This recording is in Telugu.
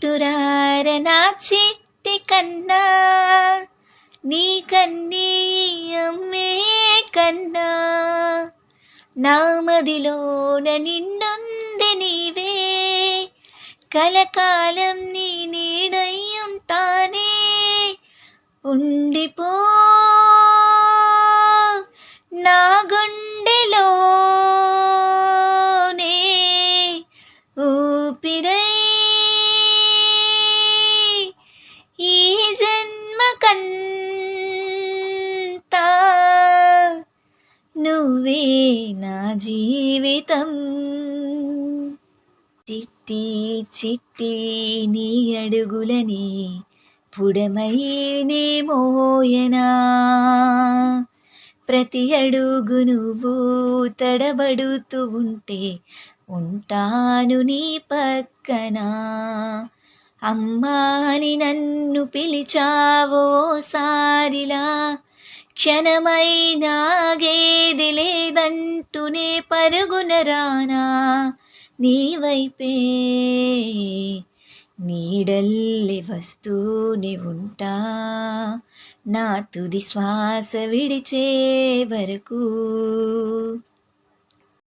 ఇటురార నా చిట్టి కన్నా, నీ కన్నీ అమ్మే కన్నా, నా మదిలోన నిండుంది నీవే, కలకాలం నీ నీడై ఉంటానే. ఉండిపో నా గుండెలోనే ఊపిరై, ఈ జన్మకంతా నువ్వే నా జీవితం. చిట్టి చిట్టి నీ అడుగులని పుడమైనే మోయనా, ప్రతి అడుగు నువ్వు తడబడుతూ ఉంటే ఉంటాను నీ పక్కన. అమ్మా అని నన్ను పిలిచావో సారిలా, క్షణమైనా ఆగేది లేదంటూనే పరుగున రానా నీ వైపే, నీడల్లి వస్తూనే ఉంటా నా తుది శ్వాస విడిచే వరకు.